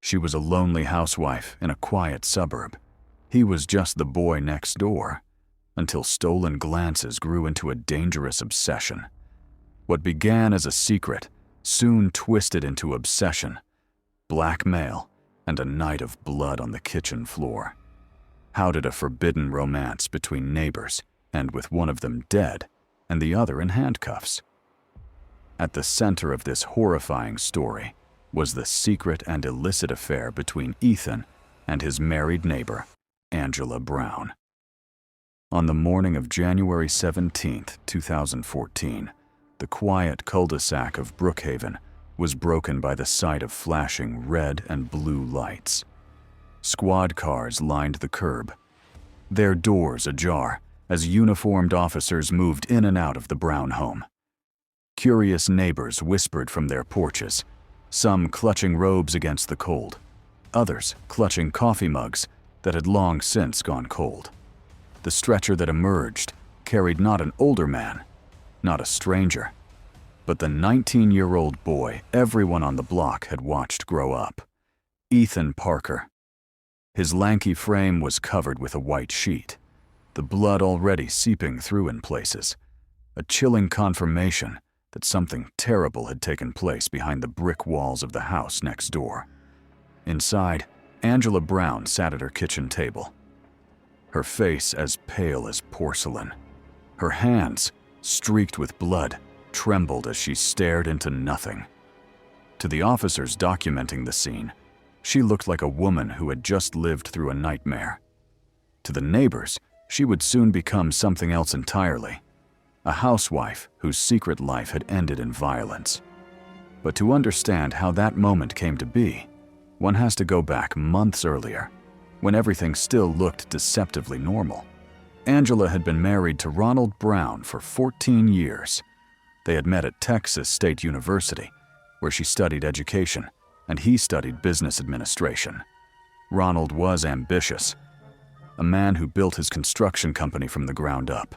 She was a lonely housewife in a quiet suburb. He was just the boy next door, until stolen glances grew into a dangerous obsession. What began as a secret soon twisted into obsession, blackmail, and a night of blood on the kitchen floor. How did a forbidden romance between neighbors end with one of them dead and the other in handcuffs? At the center of this horrifying story was the secret and illicit affair between Ethan and his married neighbor, Angela Brown. On the morning of January 17, 2014, the quiet cul-de-sac of Brookhaven was broken by the sight of flashing red and blue lights. Squad cars lined the curb, their doors ajar as uniformed officers moved in and out of the Brown home. Curious neighbors whispered from their porches, some clutching robes against the cold, others clutching coffee mugs that had long since gone cold. The stretcher that emerged carried not an older man, not a stranger, but the 19-year-old boy everyone on the block had watched grow up, Ethan Parker. His lanky frame was covered with a white sheet, the blood already seeping through in places, a chilling confirmation that something terrible had taken place behind the brick walls of the house next door. Inside, Angela Brown sat at her kitchen table, her face as pale as porcelain. Her hands, streaked with blood, trembled as she stared into nothing. To the officers documenting the scene, she looked like a woman who had just lived through a nightmare. To the neighbors, she would soon become something else entirely, a housewife whose secret life had ended in violence. But to understand how that moment came to be, one has to go back months earlier, when everything still looked deceptively normal. Angela had been married to Ronald Brown for 14 years. They had met at Texas State University, where she studied education, and he studied business administration. Ronald was ambitious, a man who built his construction company from the ground up.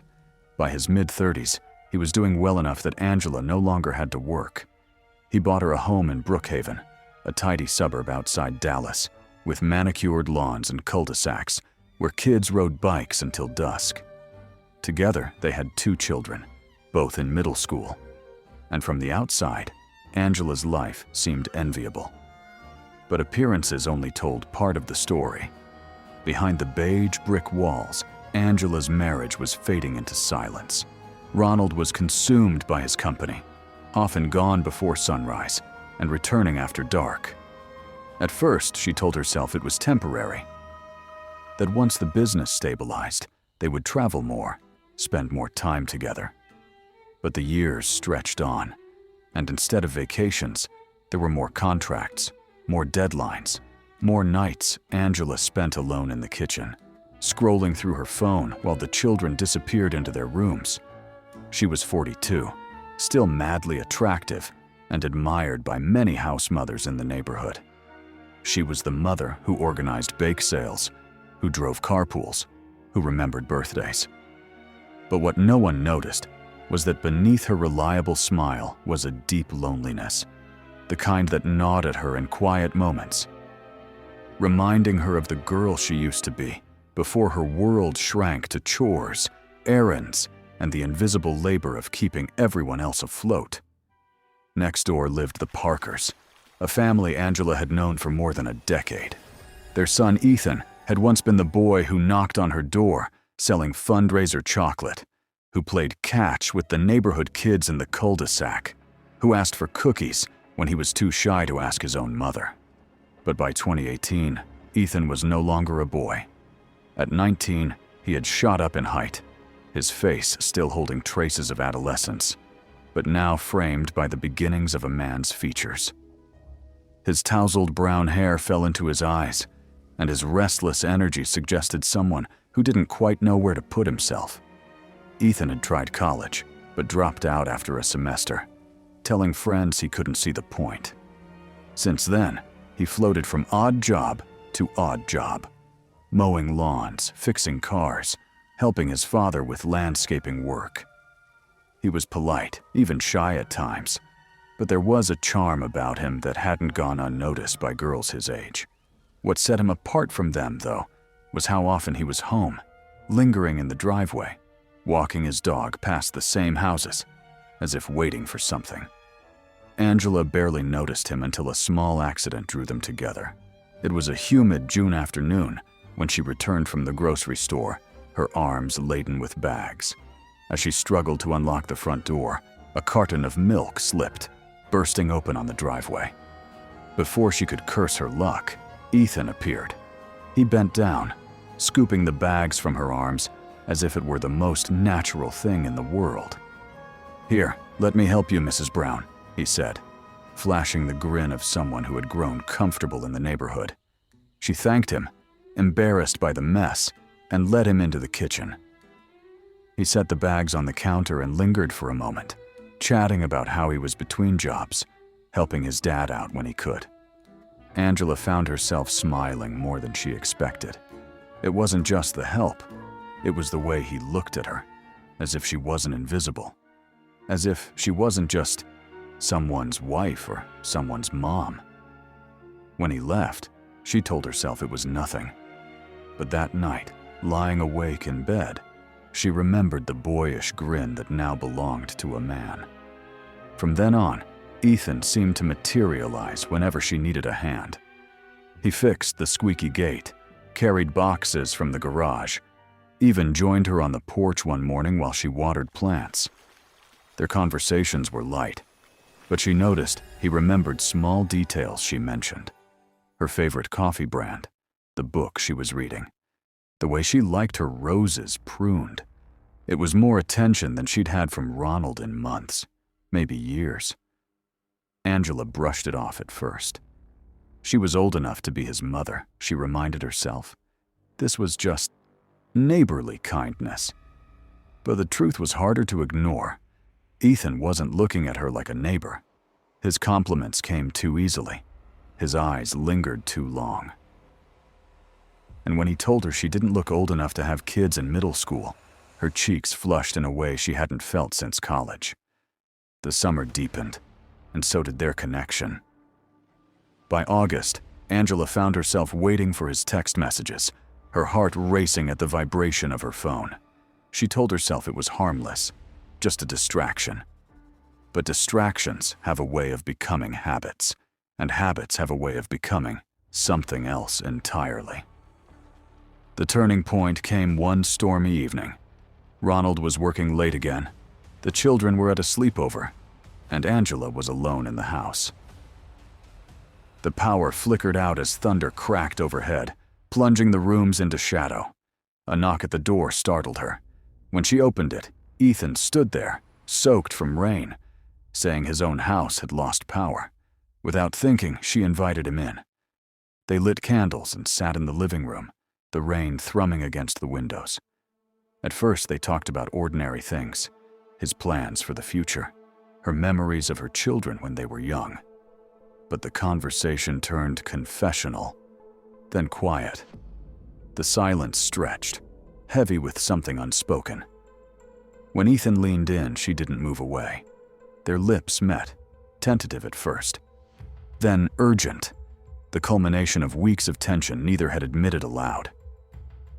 By his mid-30s, he was doing well enough that Angela no longer had to work. He bought her a home in Brookhaven, a tidy suburb outside Dallas, with manicured lawns and cul-de-sacs, where kids rode bikes until dusk. Together, they had 2 children, both in middle school. And from the outside, Angela's life seemed enviable. But appearances only told part of the story. Behind the beige brick walls, Angela's marriage was fading into silence. Ronald was consumed by his company, often gone before sunrise and returning after dark. At first, she told herself it was temporary, that once the business stabilized, they would travel more, spend more time together. But the years stretched on, and instead of vacations, there were more contracts, more deadlines, more nights Angela spent alone in the kitchen, scrolling through her phone while the children disappeared into their rooms. She was 42, still madly attractive and admired by many house mothers in the neighborhood. She was the mother who organized bake sales, who drove carpools, who remembered birthdays. But what no one noticed was that beneath her reliable smile was a deep loneliness, the kind that gnawed at her in quiet moments, reminding her of the girl she used to be before her world shrank to chores, errands, and the invisible labor of keeping everyone else afloat. Next door lived the Parkers, a family Angela had known for more than a decade. Their son Ethan had once been the boy who knocked on her door selling fundraiser chocolate, who played catch with the neighborhood kids in the cul-de-sac, who asked for cookies when he was too shy to ask his own mother. But by 2018, Ethan was no longer a boy. At 19, he had shot up in height, his face still holding traces of adolescence, but now framed by the beginnings of a man's features. His tousled brown hair fell into his eyes, and his restless energy suggested someone who didn't quite know where to put himself. Ethan had tried college, but dropped out after a semester, telling friends he couldn't see the point. Since then, he floated from odd job to odd job, mowing lawns, fixing cars, helping his father with landscaping work. He was polite, even shy at times, But there was a charm about him that hadn't gone unnoticed by girls his age. What set him apart from them, though, was how often he was home, lingering in the driveway, walking his dog past the same houses, as if waiting for something. Angela barely noticed him until a small accident drew them together. It was a humid June afternoon when she returned from the grocery store, her arms laden with bags. As she struggled to unlock the front door, a carton of milk slipped, bursting open on the driveway. Before she could curse her luck, Ethan appeared. He bent down, scooping the bags from her arms as if it were the most natural thing in the world. "Here, let me help you, Mrs. Brown," he said, flashing the grin of someone who had grown comfortable in the neighborhood. She thanked him, embarrassed by the mess, and led him into the kitchen. He set the bags on the counter and lingered for a moment, chatting about how he was between jobs, helping his dad out when he could. Angela found herself smiling more than she expected. It wasn't just the help, it was the way he looked at her, as if she wasn't invisible, as if she wasn't just someone's wife or someone's mom. When he left, she told herself it was nothing. But that night, lying awake in bed, she remembered the boyish grin that now belonged to a man. From then on, Ethan seemed to materialize whenever she needed a hand. He fixed the squeaky gate, carried boxes from the garage, even joined her on the porch one morning while she watered plants. Their conversations were light, but she noticed he remembered small details she mentioned. Her favorite coffee brand, the book she was reading, the way she liked her roses pruned. It was more attention than she'd had from Ronald in months, maybe years. Angela brushed it off at first. She was old enough to be his mother, she reminded herself. This was just neighborly kindness. But the truth was harder to ignore. Ethan wasn't looking at her like a neighbor. His compliments came too easily. His eyes lingered too long. And when he told her she didn't look old enough to have kids in middle school, her cheeks flushed in a way she hadn't felt since college. The summer deepened, and so did their connection. By August, Angela found herself waiting for his text messages, her heart racing at the vibration of her phone. She told herself it was harmless, just a distraction. But distractions have a way of becoming habits, and habits have a way of becoming something else entirely. The turning point came one stormy evening. Ronald was working late again. The children were at a sleepover, and Angela was alone in the house. The power flickered out as thunder cracked overhead, plunging the rooms into shadow. A knock at the door startled her. When she opened it, Ethan stood there, soaked from rain, saying his own house had lost power. Without thinking, she invited him in. They lit candles and sat in the living room, the rain thrumming against the windows. At first, they talked about ordinary things, his plans for the future, her memories of her children when they were young. But the conversation turned confessional, then quiet. The silence stretched, heavy with something unspoken. When Ethan leaned in, she didn't move away. Their lips met, tentative at first, then urgent, the culmination of weeks of tension neither had admitted aloud.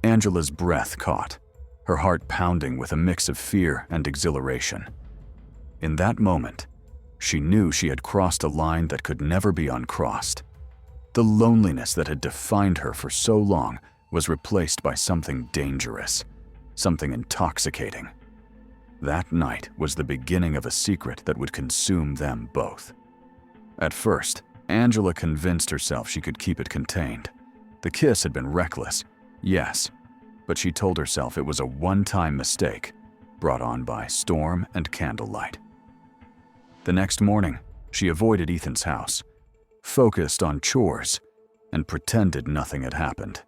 Angela's breath caught, her heart pounding with a mix of fear and exhilaration. In that moment, she knew she had crossed a line that could never be uncrossed. The loneliness that had defined her for so long was replaced by something dangerous, something intoxicating. That night was the beginning of a secret that would consume them both. At first, Angela convinced herself she could keep it contained. The kiss had been reckless, yes, but she told herself it was a one-time mistake brought on by storm and candlelight. The next morning, she avoided Ethan's house, focused on chores, and pretended nothing had happened.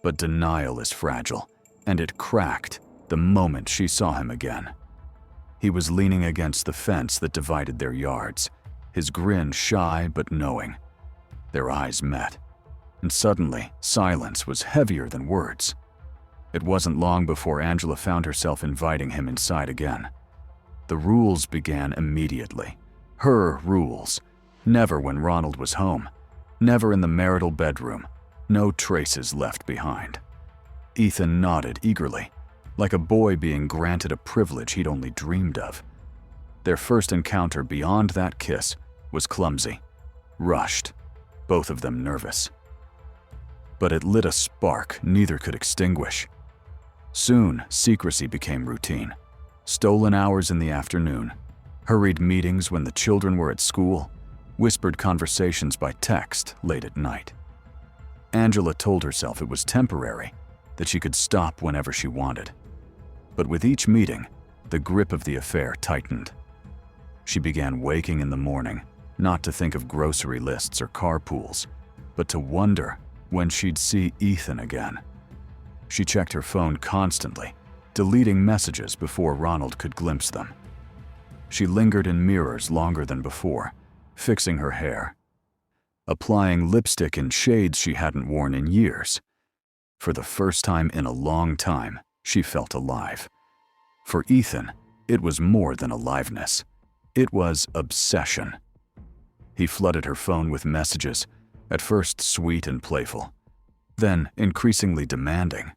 But denial is fragile, and it cracked the moment she saw him again. He was leaning against the fence that divided their yards, his grin shy but knowing. Their eyes met, and suddenly silence was heavier than words. It wasn't long before Angela found herself inviting him inside again. The rules began immediately. Her rules. Never when Ronald was home. Never in the marital bedroom. No traces left behind. Ethan nodded eagerly, like a boy being granted a privilege he'd only dreamed of. Their first encounter beyond that kiss was clumsy, rushed, both of them nervous. But it lit a spark neither could extinguish. Soon, secrecy became routine. Stolen hours in the afternoon, hurried meetings when the children were at school, whispered conversations by text late at night. Angela told herself it was temporary, that she could stop whenever she wanted. But with each meeting, the grip of the affair tightened. She began waking in the morning, not to think of grocery lists or carpools, but to wonder when she'd see Ethan again. She checked her phone constantly, deleting messages before Ronald could glimpse them. She lingered in mirrors longer than before, fixing her hair, applying lipstick in shades she hadn't worn in years. For the first time in a long time, she felt alive. For Ethan, it was more than aliveness. It was obsession. He flooded her phone with messages, at first sweet and playful, then increasingly demanding.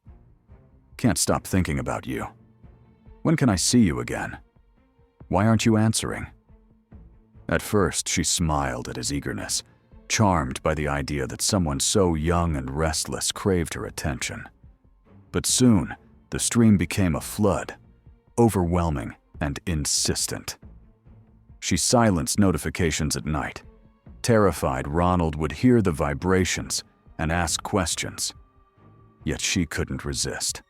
Can't stop thinking about you. When can I see you again? Why aren't you answering? At first, she smiled at his eagerness, charmed by the idea that someone so young and restless craved her attention. But soon, the stream became a flood, overwhelming and insistent. She silenced notifications at night, terrified Ronald would hear the vibrations and ask questions. Yet she couldn't resist.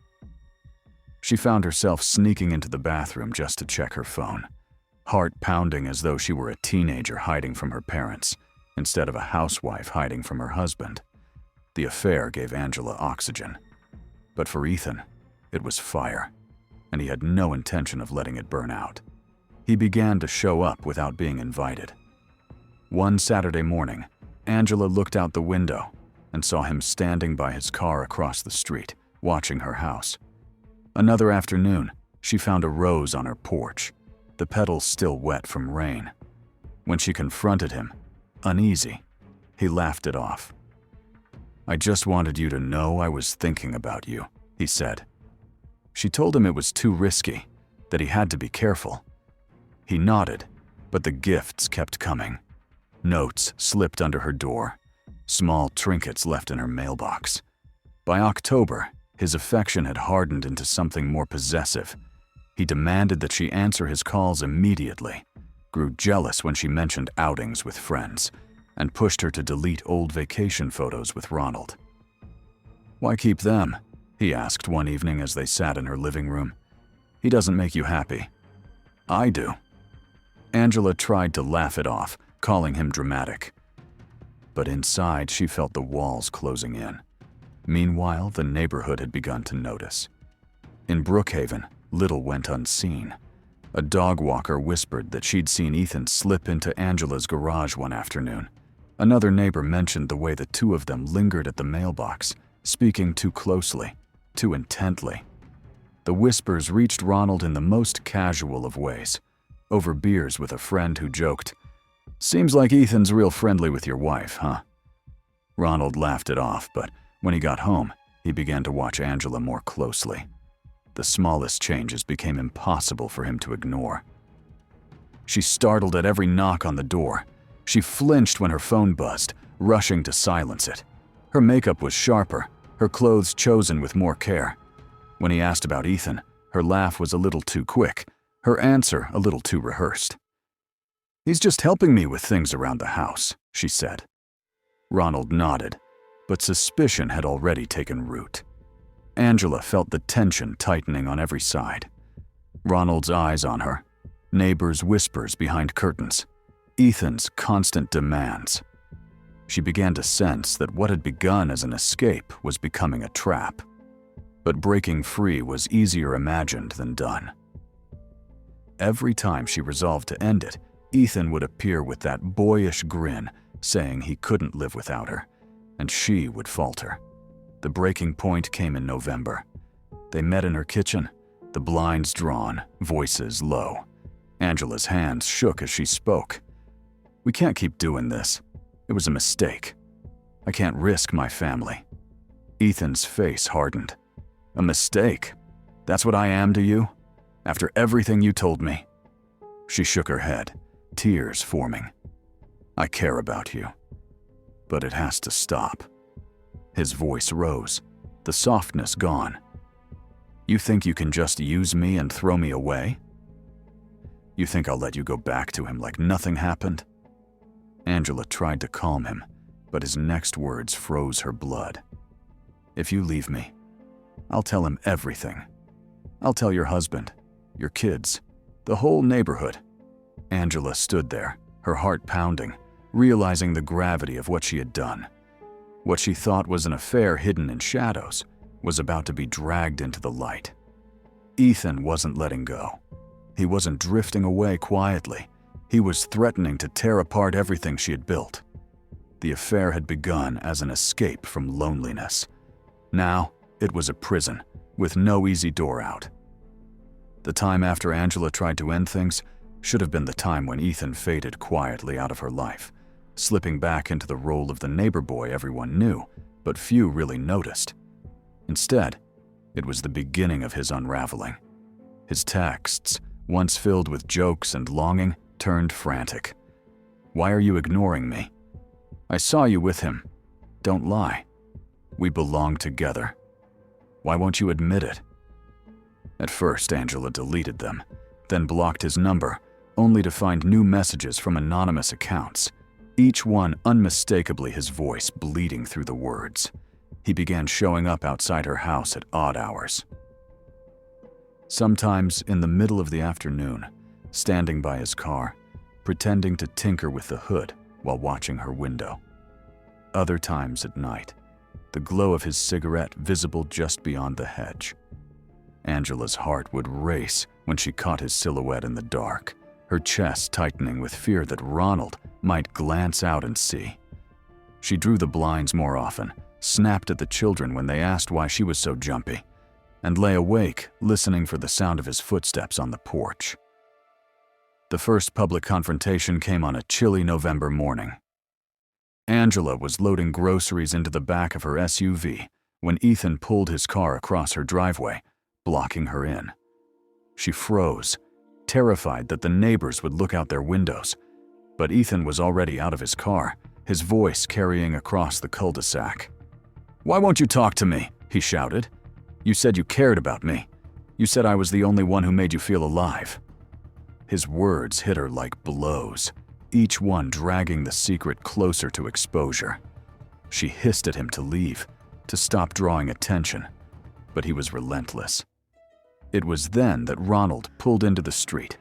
She found herself sneaking into the bathroom just to check her phone, heart pounding as though she were a teenager hiding from her parents, instead of a housewife hiding from her husband. The affair gave Angela oxygen. But for Ethan, it was fire, and he had no intention of letting it burn out. He began to show up without being invited. One Saturday morning, Angela looked out the window and saw him standing by his car across the street, watching her house. Another afternoon, she found a rose on her porch, the petals still wet from rain. When she confronted him, uneasy, he laughed it off. "I just wanted you to know I was thinking about you," he said. She told him it was too risky, that he had to be careful. He nodded, but the gifts kept coming. Notes slipped under her door, small trinkets left in her mailbox. By October, his affection had hardened into something more possessive. He demanded that she answer his calls immediately, grew jealous when she mentioned outings with friends, and pushed her to delete old vacation photos with Ronald. "Why keep them?" he asked one evening as they sat in her living room. "He doesn't make you happy." "I do." Angela tried to laugh it off, calling him dramatic. But inside, she felt the walls closing in. Meanwhile, the neighborhood had begun to notice. In Brookhaven, little went unseen. A dog walker whispered that she'd seen Ethan slip into Angela's garage one afternoon. Another neighbor mentioned the way the two of them lingered at the mailbox, speaking too closely, too intently. The whispers reached Ronald in the most casual of ways, over beers with a friend who joked, "Seems like Ethan's real friendly with your wife, huh?" Ronald laughed it off, but when he got home, he began to watch Angela more closely. The smallest changes became impossible for him to ignore. She startled at every knock on the door. She flinched when her phone buzzed, rushing to silence it. Her makeup was sharper, her clothes chosen with more care. When he asked about Ethan, her laugh was a little too quick, her answer a little too rehearsed. "He's just helping me with things around the house," she said. Ronald nodded, but suspicion had already taken root. Angela felt the tension tightening on every side. Ronald's eyes on her, neighbors' whispers behind curtains, Ethan's constant demands. She began to sense that what had begun as an escape was becoming a trap. But breaking free was easier imagined than done. Every time she resolved to end it, Ethan would appear with that boyish grin, saying he couldn't live without her, and she would falter. The breaking point came in November. They met in her kitchen, the blinds drawn, voices low. Angela's hands shook as she spoke. We can't keep doing this. It was a mistake. I can't risk my family." Ethan's face hardened. "A mistake? That's what I am to you? After everything you told me?" She shook her head, tears forming. "I care about you. But it has to stop." His voice rose, the softness gone. "You think you can just use me and throw me away? You think I'll let you go back to him like nothing happened?" Angela tried to calm him, but his next words froze her blood. "If you leave me, I'll tell him everything. I'll tell your husband, your kids, the whole neighborhood." Angela stood there, her heart pounding, realizing the gravity of what she had done. What she thought was an affair hidden in shadows was about to be dragged into the light. Ethan wasn't letting go. He wasn't drifting away quietly. He was threatening to tear apart everything she had built. The affair had begun as an escape from loneliness. Now, it was a prison, with no easy door out. The time after Angela tried to end things should have been the time when Ethan faded quietly out of her life, slipping back into the role of the neighbor boy everyone knew, but few really noticed. Instead, it was the beginning of his unraveling. His texts, once filled with jokes and longing, turned frantic. "Why are you ignoring me? I saw you with him. Don't lie. We belong together. Why won't you admit it?" At first, Angela deleted them, then blocked his number, only to find new messages from anonymous accounts, each one unmistakably his voice bleeding through the words. He began showing up outside her house at odd hours. Sometimes in the middle of the afternoon, standing by his car, pretending to tinker with the hood while watching her window. Other times at night, the glow of his cigarette visible just beyond the hedge. Angela's heart would race when she caught his silhouette in the dark, her chest tightening with fear that Ronald might glance out and see. She drew the blinds more often, snapped at the children when they asked why she was so jumpy, and lay awake listening for the sound of his footsteps on the porch. The first public confrontation came on a chilly November morning. Angela was loading groceries into the back of her SUV when Ethan pulled his car across her driveway, blocking her in. She froze, terrified that the neighbors would look out their windows, but Ethan was already out of his car, his voice carrying across the cul-de-sac. "Why won't you talk to me?" he shouted. "You said you cared about me. You said I was the only one who made you feel alive." His words hit her like blows, each one dragging the secret closer to exposure. She hissed at him to leave, to stop drawing attention, but he was relentless. It was then that Ronald pulled into the street,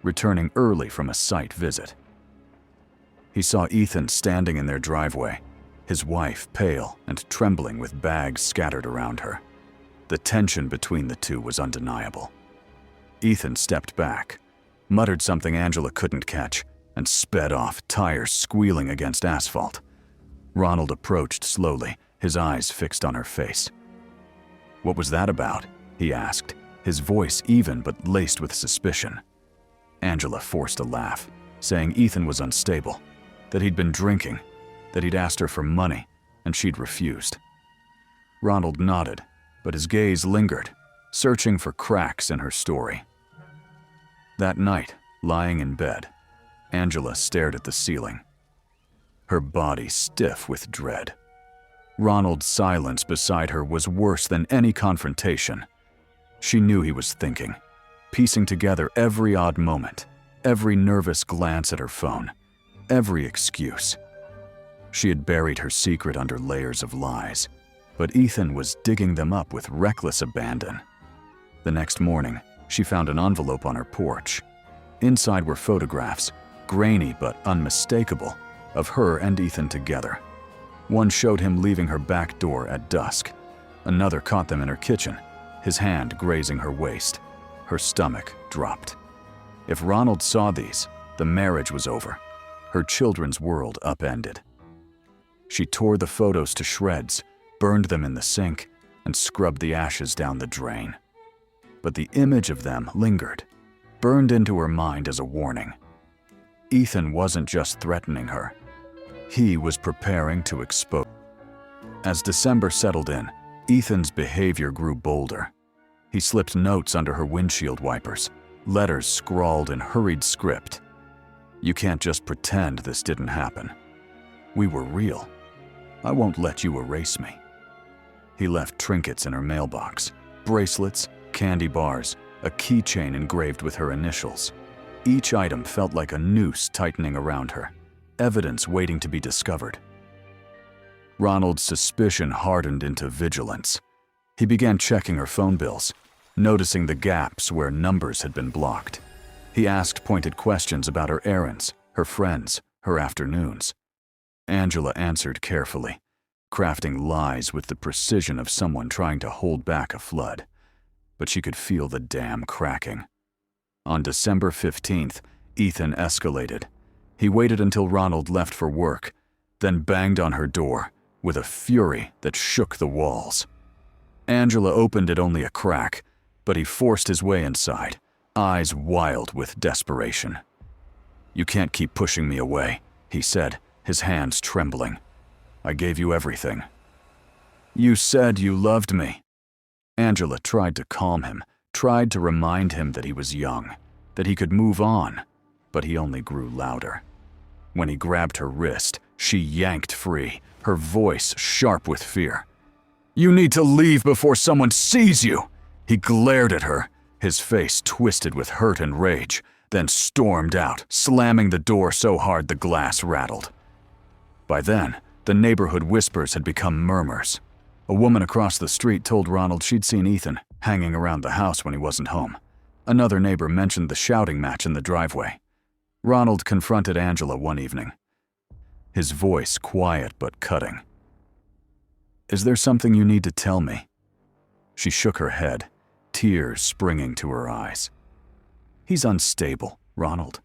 returning early from a site visit. He saw Ethan standing in their driveway, his wife pale and trembling with bags scattered around her. The tension between the two was undeniable. Ethan stepped back, muttered something Angela couldn't catch, and sped off, tires squealing against asphalt. Ronald approached slowly, his eyes fixed on her face. "What was that about?" he asked, his voice even but laced with suspicion. Angela forced a laugh, saying Ethan was unstable, that he'd been drinking, that he'd asked her for money, and she'd refused. Ronald nodded, but his gaze lingered, searching for cracks in her story. That night, lying in bed, Angela stared at the ceiling, her body stiff with dread. Ronald's silence beside her was worse than any confrontation. She knew he was thinking, piecing together every odd moment, every nervous glance at her phone, every excuse. She had buried her secret under layers of lies, but Ethan was digging them up with reckless abandon. The next morning, she found an envelope on her porch. Inside were photographs, grainy but unmistakable, of her and Ethan together. One showed him leaving her back door at dusk. Another caught them in her kitchen, his hand grazing her waist. Her stomach dropped. If Ronald saw these, the marriage was over, her children's world upended. She tore the photos to shreds, burned them in the sink, and scrubbed the ashes down the drain. But the image of them lingered, burned into her mind as a warning. Ethan wasn't just threatening her. He was preparing to expose. As December settled in, Ethan's behavior grew bolder. He slipped notes under her windshield wipers, letters scrawled in hurried script. "You can't just pretend this didn't happen. We were real. I won't let you erase me." He left trinkets in her mailbox, bracelets, candy bars, a keychain engraved with her initials. Each item felt like a noose tightening around her, evidence waiting to be discovered. Ronald's suspicion hardened into vigilance. He began checking her phone bills, noticing the gaps where numbers had been blocked. He asked pointed questions about her errands, her friends, her afternoons. Angela answered carefully, crafting lies with the precision of someone trying to hold back a flood. But she could feel the dam cracking. On December 15th, Ethan escalated. He waited until Ronald left for work, then banged on her door with a fury that shook the walls. Angela opened it only a crack, but he forced his way inside, eyes wild with desperation. "You can't keep pushing me away," he said, his hands trembling. "I gave you everything." "You said you loved me." Angela tried to calm him, tried to remind him that he was young, that he could move on, but he only grew louder. When he grabbed her wrist, she yanked free, her voice sharp with fear. "You need to leave before someone sees you!" He glared at her, his face twisted with hurt and rage, then stormed out, slamming the door so hard the glass rattled. By then, the neighborhood whispers had become murmurs. A woman across the street told Ronald she'd seen Ethan hanging around the house when he wasn't home. Another neighbor mentioned the shouting match in the driveway. Ronald confronted Angela one evening, his voice quiet but cutting. "Is there something you need to tell me?" She shook her head, tears springing to her eyes. "He's unstable, Ronald.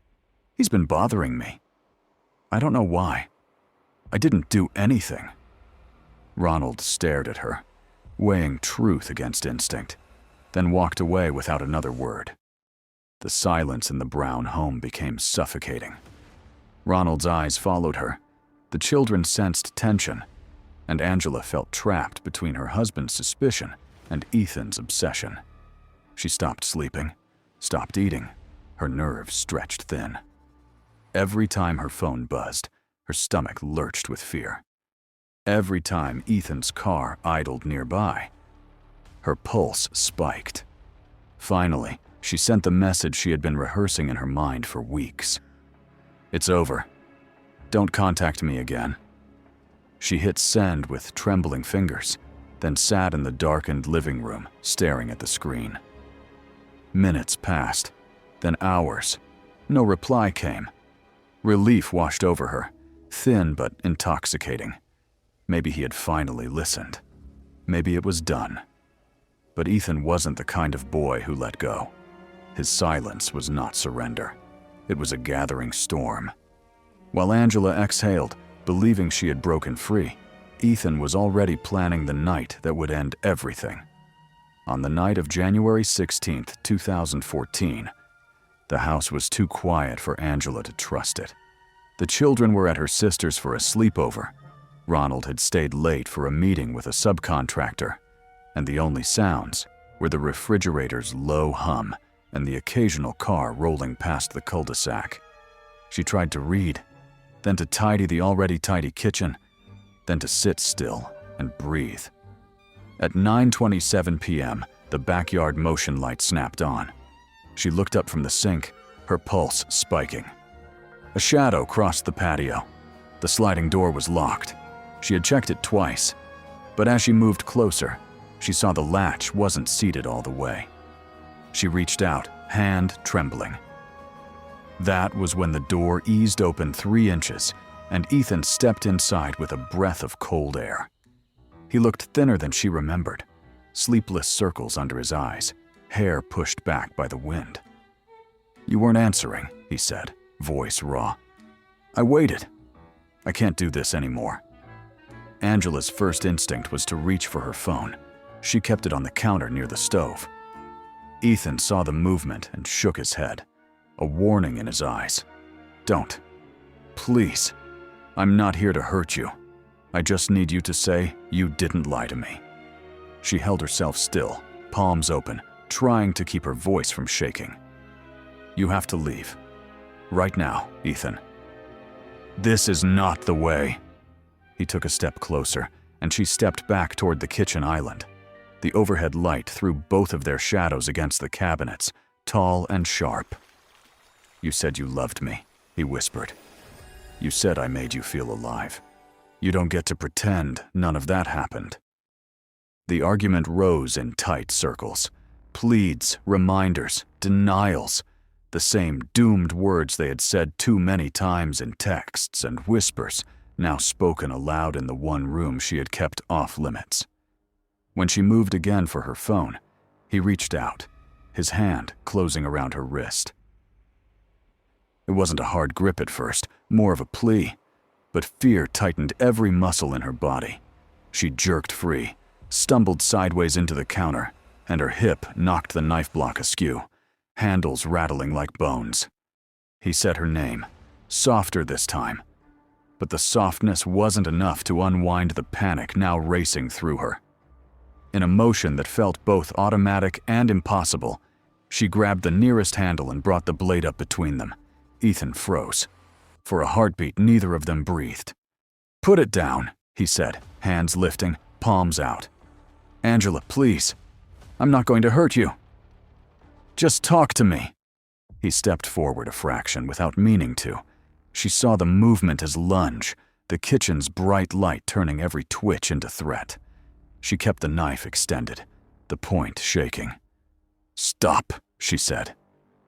He's been bothering me. I don't know why. I didn't do anything." Ronald stared at her, weighing truth against instinct, then walked away without another word. The silence in the brown home became suffocating. Ronald's eyes followed her. The children sensed tension, and Angela felt trapped between her husband's suspicion and Ethan's obsession. She stopped sleeping, stopped eating, her nerves stretched thin. Every time her phone buzzed, her stomach lurched with fear. Every time Ethan's car idled nearby, her pulse spiked. Finally, she sent the message she had been rehearsing in her mind for weeks. "It's over. Don't contact me again." She hit send with trembling fingers, then sat in the darkened living room, staring at the screen. Minutes passed, then hours. No reply came. Relief washed over her, thin but intoxicating. Maybe he had finally listened. Maybe it was done. But Ethan wasn't the kind of boy who let go. His silence was not surrender. It was a gathering storm. While Angela exhaled, believing she had broken free, Ethan was already planning the night that would end everything. On the night of January 16th, 2014, the house was too quiet for Angela to trust it. The children were at her sister's for a sleepover. Ronald had stayed late for a meeting with a subcontractor, and the only sounds were the refrigerator's low hum and the occasional car rolling past the cul-de-sac. She tried to read, then to tidy the already tidy kitchen, then to sit still and breathe. At 9:27 p.m., the backyard motion light snapped on. She looked up from the sink, her pulse spiking. A shadow crossed the patio. The sliding door was locked. She had checked it twice, but as she moved closer, she saw the latch wasn't seated all the way. She reached out, hand trembling. That was when the door eased open 3 inches, and Ethan stepped inside with a breath of cold air. He looked thinner than she remembered, sleepless circles under his eyes, hair pushed back by the wind. "You weren't answering," he said, voice raw. "I waited. I can't do this anymore." Angela's first instinct was to reach for her phone. She kept it on the counter near the stove. Ethan saw the movement and shook his head, a warning in his eyes. Don't. Please. I'm not here to hurt you. I just need you to say you didn't lie to me." She held herself still, palms open, trying to keep her voice from shaking. "You have to leave. Right now, Ethan." "This is not the way." He took a step closer, and she stepped back toward the kitchen island. The overhead light threw both of their shadows against the cabinets, tall and sharp. "You said you loved me," he whispered. "You said I made you feel alive. You don't get to pretend none of that happened." The argument rose in tight circles. Pleads, reminders, denials. The same doomed words they had said too many times in texts and whispers, now spoken aloud in the one room she had kept off limits. When she moved again for her phone, he reached out, his hand closing around her wrist. It wasn't a hard grip at first, more of a plea, but fear tightened every muscle in her body. She jerked free, stumbled sideways into the counter, and her hip knocked the knife block askew, handles rattling like bones. He said her name, softer this time, but the softness wasn't enough to unwind the panic now racing through her. In a motion that felt both automatic and impossible, she grabbed the nearest handle and brought the blade up between them. Ethan froze. For a heartbeat, neither of them breathed. "Put it down," he said, hands lifting, palms out. "Angela, please. I'm not going to hurt you. Just talk to me." He stepped forward a fraction without meaning to. She saw the movement as lunge, the kitchen's bright light turning every twitch into threat. She kept the knife extended, the point shaking. "Stop," she said.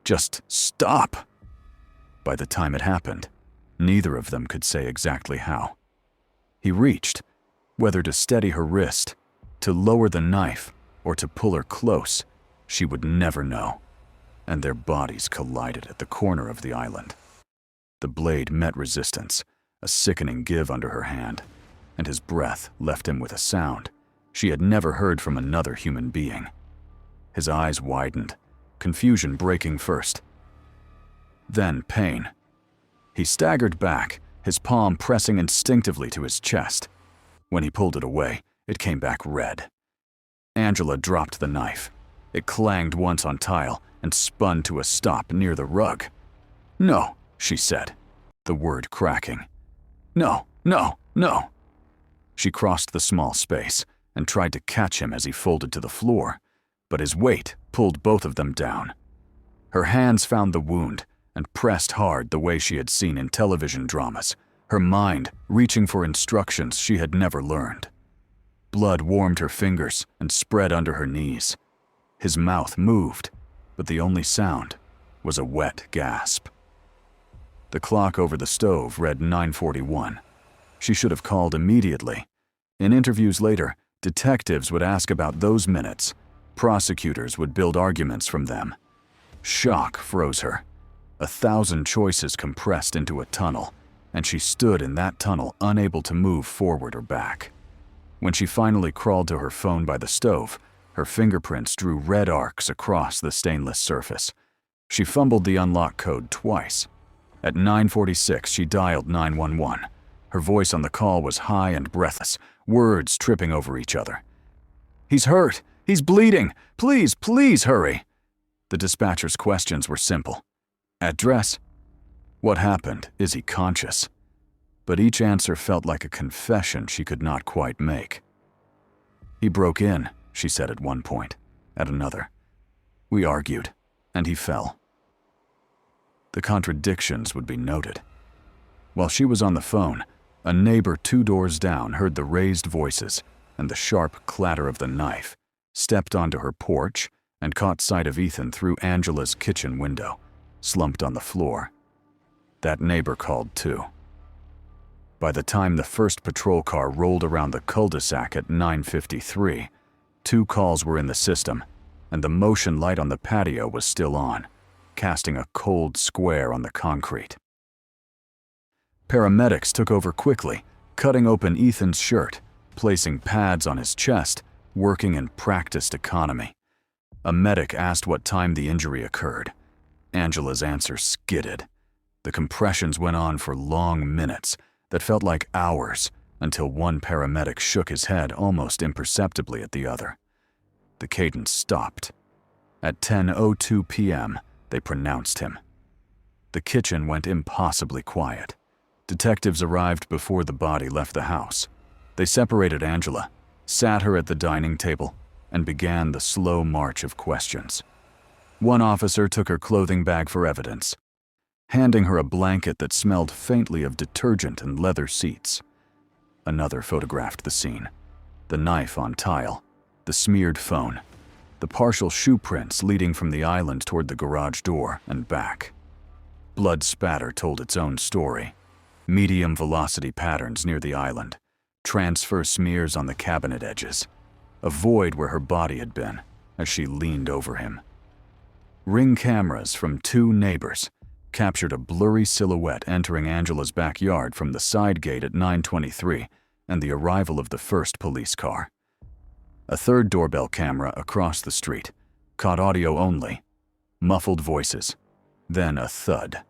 "Just stop." By the time it happened, neither of them could say exactly how. He reached, whether to steady her wrist, to lower the knife, or to pull her close, she would never know. And their bodies collided at the corner of the island. The blade met resistance, a sickening give under her hand, and his breath left him with a sound she had never heard from another human being. His eyes widened, confusion breaking first. Then pain. He staggered back, his palm pressing instinctively to his chest. When he pulled it away, it came back red. Angela dropped the knife. It clanged once on tile and spun to a stop near the rug. "No," she said, the word cracking. "No, no, no." She crossed the small space and tried to catch him as he folded to the floor, but his weight pulled both of them down. Her hands found the wound and pressed hard the way she had seen in television dramas, her mind reaching for instructions she had never learned. Blood warmed her fingers and spread under her knees. His mouth moved, but the only sound was a wet gasp. The clock over the stove read 9:41. She should have called immediately. In interviews later, detectives would ask about those minutes. Prosecutors would build arguments from them. Shock froze her. 1,000 choices compressed into a tunnel, and she stood in that tunnel unable to move forward or back. When she finally crawled to her phone by the stove, her fingerprints drew red arcs across the stainless surface. She fumbled the unlock code twice. At 9:46, she dialed 911. Her voice on the call was high and breathless, words tripping over each other. "He's hurt! He's bleeding! Please, please hurry!" The dispatcher's questions were simple. "Address? What happened? Is he conscious?" But each answer felt like a confession she could not quite make. "He broke in," she said at one point. At another, "We argued, and he fell." The contradictions would be noted. While she was on the phone, a neighbor 2 doors down heard the raised voices and the sharp clatter of the knife, stepped onto her porch, and caught sight of Ethan through Angela's kitchen window, slumped on the floor. That neighbor called too. By the time the first patrol car rolled around the cul-de-sac at 9:53, 2 calls were in the system, and the motion light on the patio was still on, casting a cold square on the concrete. Paramedics took over quickly, cutting open Ethan's shirt, placing pads on his chest, working in practiced economy. A medic asked what time the injury occurred. Angela's answer skidded. The compressions went on for long minutes that felt like hours until one paramedic shook his head almost imperceptibly at the other. The cadence stopped. At 10:02 p.m., they pronounced him. The kitchen went impossibly quiet. Detectives arrived before the body left the house. They separated Angela, sat her at the dining table, and began the slow march of questions. One officer took her clothing bag for evidence, handing her a blanket that smelled faintly of detergent and leather seats. Another photographed the scene: the knife on tile, the smeared phone, the partial shoe prints leading from the island toward the garage door and back. Blood spatter told its own story. Medium velocity patterns near the island, transfer smears on the cabinet edges, a void where her body had been as she leaned over him. Ring cameras from 2 neighbors captured a blurry silhouette entering Angela's backyard from the side gate at 9:23 and the arrival of the first police car. A third doorbell camera across the street caught audio only, muffled voices, then a thud.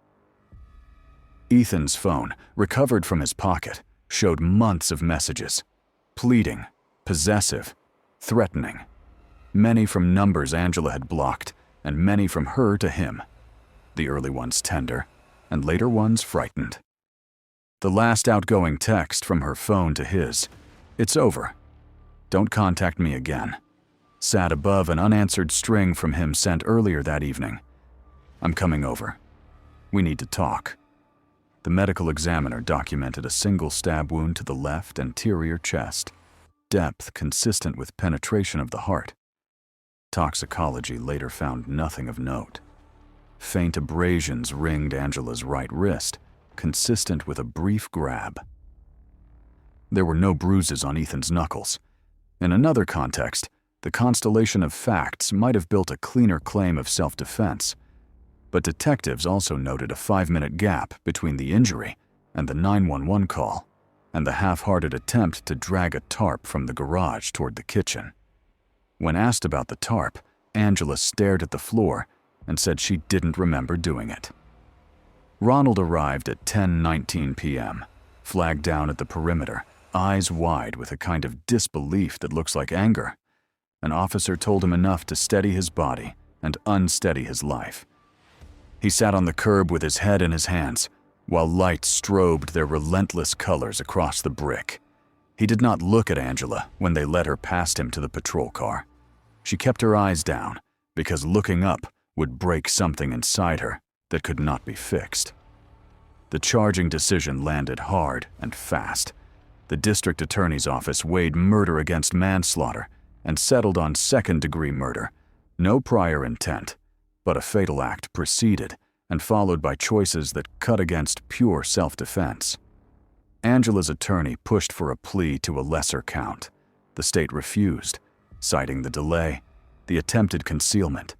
Ethan's phone, recovered from his pocket, showed months of messages, pleading, possessive, threatening, many from numbers Angela had blocked and many from her to him, the early ones tender and later ones frightened. The last outgoing text from her phone to his, "It's over. Don't contact me again," sat above an unanswered string from him sent earlier that evening. "I'm coming over. We need to talk." The medical examiner documented a single stab wound to the left anterior chest, depth consistent with penetration of the heart. Toxicology later found nothing of note. Faint abrasions ringed Angela's right wrist, consistent with a brief grab. There were no bruises on Ethan's knuckles. In another context, the constellation of facts might have built a cleaner claim of self-defense, but detectives also noted a 5-minute gap between the injury and the 911 call, and the half-hearted attempt to drag a tarp from the garage toward the kitchen. When asked about the tarp, Angela stared at the floor and said she didn't remember doing it. Ronald arrived at 10:19 p.m., flagged down at the perimeter, eyes wide with a kind of disbelief that looks like anger. An officer told him enough to steady his body and unsteady his life. He sat on the curb with his head in his hands, while lights strobed their relentless colors across the brick. He did not look at Angela when they led her past him to the patrol car. She kept her eyes down, because looking up would break something inside her that could not be fixed. The charging decision landed hard and fast. The district attorney's office weighed murder against manslaughter and settled on second-degree murder. No prior intent, but a fatal act preceded and followed by choices that cut against pure self-defense. Angela's attorney pushed for a plea to a lesser count. The state refused, citing the delay, the attempted concealment,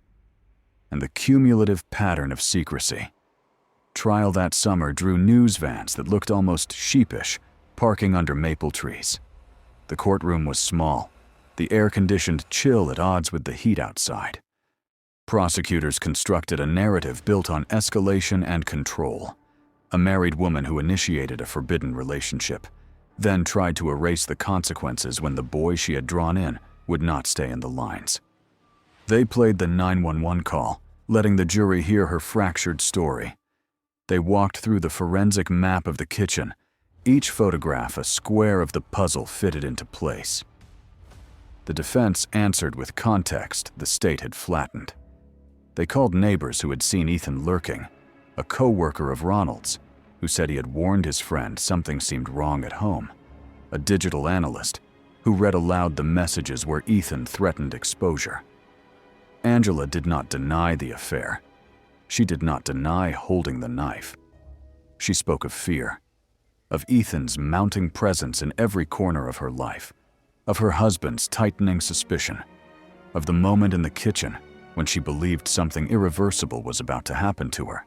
and the cumulative pattern of secrecy. Trial that summer drew news vans that looked almost sheepish, parking under maple trees. The courtroom was small, the air-conditioned chill at odds with the heat outside. Prosecutors constructed a narrative built on escalation and control. A married woman who initiated a forbidden relationship, then tried to erase the consequences when the boy she had drawn in would not stay in the lines. They played the 911 call, letting the jury hear her fractured story. They walked through the forensic map of the kitchen, each photograph a square of the puzzle fitted into place. The defense answered with context the state had flattened. They called neighbors who had seen Ethan lurking, a co-worker of Ronald's, who said he had warned his friend something seemed wrong at home, a digital analyst who read aloud the messages where Ethan threatened exposure. Angela did not deny the affair. She did not deny holding the knife. She spoke of fear, of Ethan's mounting presence in every corner of her life, of her husband's tightening suspicion, of the moment in the kitchen when she believed something irreversible was about to happen to her.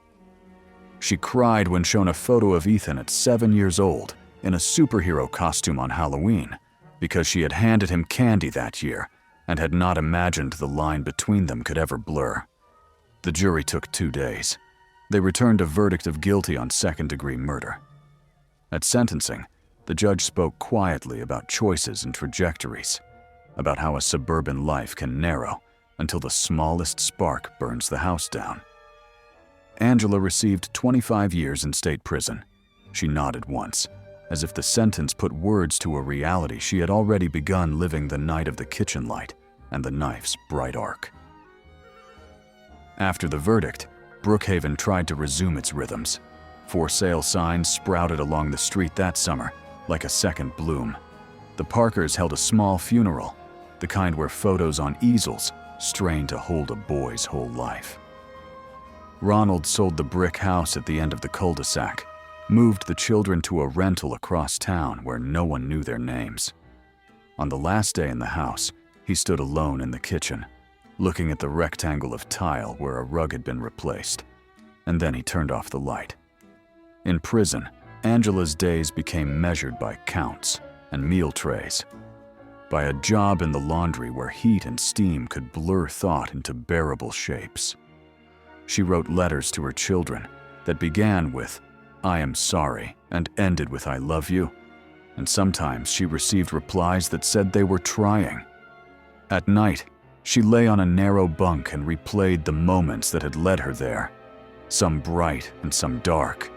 She cried when shown a photo of Ethan at 7 years old in a superhero costume on Halloween because she had handed him candy that year and had not imagined the line between them could ever blur. The jury took 2 days. They returned a verdict of guilty on second-degree murder. At sentencing, the judge spoke quietly about choices and trajectories, about how a suburban life can narrow until the smallest spark burns the house down. Angela received 25 years in state prison. She nodded once, as if the sentence put words to a reality she had already begun living the night of the kitchen light and the knife's bright arc. After the verdict, Brookhaven tried to resume its rhythms. For sale signs sprouted along the street that summer, like a second bloom. The Parkers held a small funeral, the kind where photos on easels strain to hold a boy's whole life. Ronald sold the brick house at the end of the cul-de-sac, moved the children to a rental across town where no one knew their names. On the last day in the house, he stood alone in the kitchen, looking at the rectangle of tile where a rug had been replaced, and then he turned off the light. In prison, Angela's days became measured by counts and meal trays, by a job in the laundry where heat and steam could blur thought into bearable shapes. She wrote letters to her children that began with, "I am sorry," and ended with, "I love you," and sometimes she received replies that said they were trying. At night, she lay on a narrow bunk and replayed the moments that had led her there, some bright and some dark,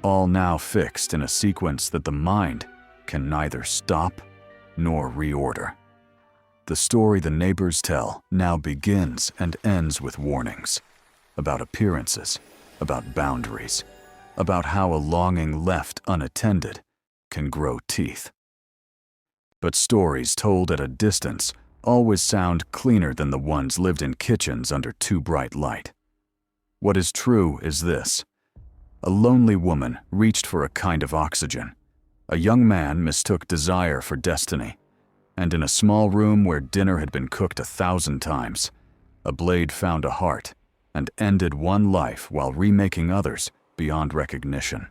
all now fixed in a sequence that the mind can neither stop nor reorder. The story the neighbors tell now begins and ends with warnings about appearances, about boundaries, about how a longing left unattended can grow teeth. But stories told at a distance always sound cleaner than the ones lived in kitchens under too bright light. What is true is this: a lonely woman reached for a kind of oxygen. A young man mistook desire for destiny. And in a small room where dinner had been cooked 1,000 times, a blade found a heart and ended one life while remaking others beyond recognition.